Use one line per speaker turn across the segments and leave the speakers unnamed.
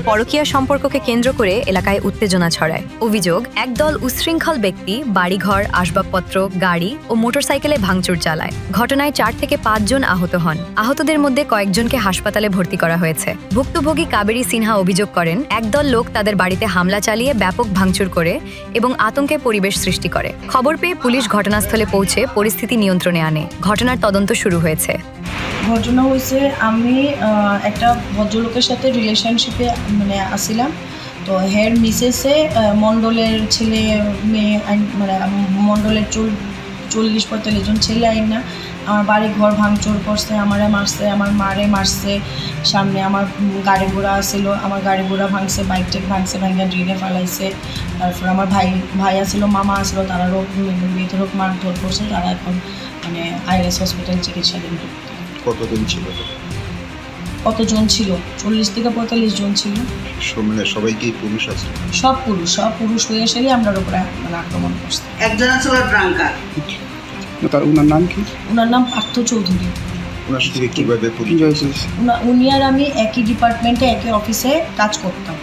পরকীয়া সম্পর্ককে কেন্দ্র করে এলাকায় উত্তেজনা ছড়ায়। অভিযোগ, একদল উচ্ছৃঙ্খল ব্যক্তি বাড়িঘর, আসবাবপত্র, গাড়ি ও মোটরসাইকেলে ভাঙচুর চালায়। ঘটনায় 4 থেকে 5 জন আহত হন। আহতদের মধ্যে কয়েকজনকে হাসপাতালে ভর্তি করা হয়েছে। ভুক্তভোগী কাবেরী সিনহা অভিযোগ করেন, একদল লোক তাদের বাড়িতে হামলা চালিয়ে ব্যাপক ভাঙচুর করে এবং আতঙ্কের পরিবেশ সৃষ্টি করে। খবর পেয়ে পুলিশ ঘটনাস্থলে পৌঁছে পরিস্থিতি নিয়ন্ত্রণে আনে। ঘটনার তদন্ত শুরু হয়েছে।
ঘটনা হয়েছে, আমি একটা ভদ্রলোকের সাথে রিলেশনশিপে আসছিলাম। তো হের মিসেসে মণ্ডলের ছেলে মেয়ে মণ্ডলের 40-45 জন ছেলে আইন না আমার বাড়ি ঘর ভাঙচুর করছে, আমারে মারছে, আমার মারে মারছে। সামনে আমার গাড়ি ঘোড়া আসছিল, আমার গাড়ি ঘোড়া ভাঙছে, বাইক টেক ভাঙছে, ভাঙা ড্রেনে ফেলাইছে। তারপর আমার ভাই আসছিল, মামা আসছিল, তারা ভিতরক মারধর করছে। তারা এখন আইএলএস হসপিটাল চিকিৎসাধীন।
কতদিন ছিল?
কতজন ছিল? 40 থেকে 45 জন ছিল।
সবাই কি পুরুষ আছে?
সব পুরুষ হয়ে এসেই আমরা উপরে আক্রমণ করছে।
একজন ছিল ড্রাঙ্কার।
ওনার নাম কি?
ওনার নাম পার্থ চৌধুরী।
ওনার সাথে কিভাবে
উনি আর আমি একই ডিপার্টমেন্টে, একই অফিসে কাজ করতাম।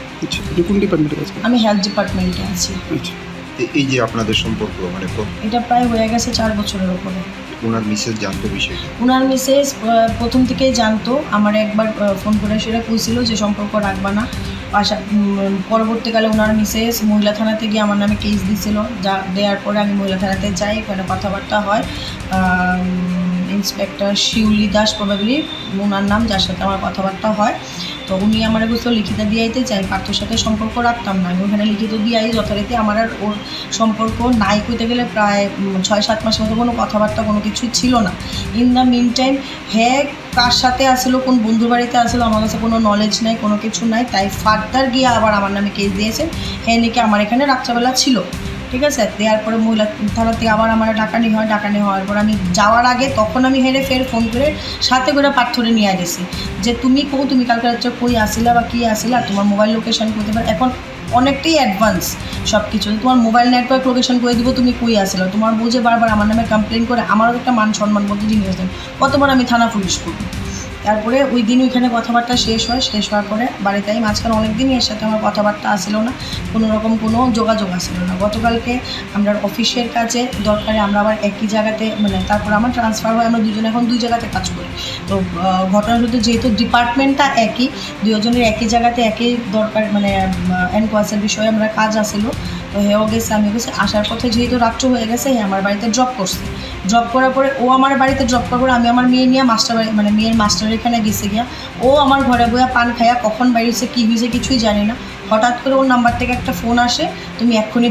কোন ডিপার্টমেন্টে কাজ করেন?
আমি হেলথ ডিপার্টমেন্টে আছি।
এই যে আপনাদের সম্পর্ক
এটা প্রায় হয়ে গেছে 4 বছরের উপরে।
ওনার মিসেস জানতো বিষয়টা?
ওনার মিসেস প্রথম থেকেই জানতো। আমার একবার ফোন করে সেটা কইছিল যে সম্পর্ক রাখবা না। পরবর্তীকালে ওনার মিসেস মহিলা থানাতে গিয়ে আমার নামে কেস দিয়েছিল। দেওয়ার পরে আমি মহিলা থানাতে যাই, ওখানে কথাবার্তা হয়। ইন্সপেক্টর শিউলি দাস প্রবাবলি ওনার নাম, যার সাথে আমার কথাবার্তা হয়। তো উনি আমার বলছিল লিখিত দিয়াইতে চাই, পার্থর সাথে সম্পর্ক রাখতাম না। আমি ওখানে লিখিত দিয়াই যথারীতি আমার আর ওর সম্পর্ক নাই কইতে গেলে প্রায় 6-7 মাসের মতো কোনো কথাবার্তা কোনো কিছু ছিল না। ইন দ্য মিন টাইম কার সাথে আসলো, কোন বন্ধুর বাড়িতে আসলো, আমার কাছে কোনো নলেজ নাই, কোনো কিছু নাই। তাই ফার্দার গিয়ে আবার আমার নামে কেস দিয়েছেন। নাকি আমার এখানে রাত্রেবেলা ছিল, ঠিক আছে। দেওয়ার পরে মহিলা থানা থেকে আবার আমার ডাকানি হওয়ার পর আমি যাওয়ার আগে তখন আমি ফের ফোন করে সাথে করে পাথরে নিয়ে গেছি যে তুমি কালকে রাত্রে কই আসিলা বা কী আসিলা, তোমার মোবাইল লোকেশন করতে পারে। এখন অনেকটাই অ্যাডভান্স সব কিছু, তোমার মোবাইল নেটওয়ার্ক লোকেশন করে দিব, তুমি কই আসিলা। তোমার বুঝে বারবার আমার নামে কমপ্লেন করে আমারও একটা মান সম্মান বলতে জিনিস আছে, কতবার আমি থানা পুলিশ করবো। তারপরে ওই দিন ওইখানে কথাবার্তা শেষ হওয়ার পরে বাড়িতে আমি মাঝখানে অনেক দিনই এর সাথে আমার কথাবার্তা আসছিল না, কোনো রকম কোনো যোগাযোগ আসছিল না। গতকালকে আমরা অফিসের কাজে দরকারে আমরা আবার একই জায়গাতে তারপর আমার ট্রান্সফার হয়, আমরা দুজনে এখন 2 জায়গাতে কাজ করি। তো ঘটনাটা যেহেতু ডিপার্টমেন্টটা একই, 2 জনের একই জায়গাতে একই দরকার এনকোয়াসের বিষয়ে আমরা কাজ আসছিল। তো হেও গেছে, আমি গেছি। আসার পথে যেহেতু রাত্র হয়ে গেছে, আমার বাড়িতে ড্রপ করছে। ড্রপ করার পরে ও আমার বাড়িতে ড্রপ করার পরে আমি আমার মেয়ে নিয়ে মাস্টার বাড়ি মেয়ের মাস্টারের এখানে গেছে গিয়া ও আমার ঘরে বইয়া পান খাইয়া কখন বাইরেছে কী হয়েছে কিছুই জানি না। হঠাৎ করে ওর নাম্বার থেকে একটা ফোন আসে, তুমি এক্ষুনি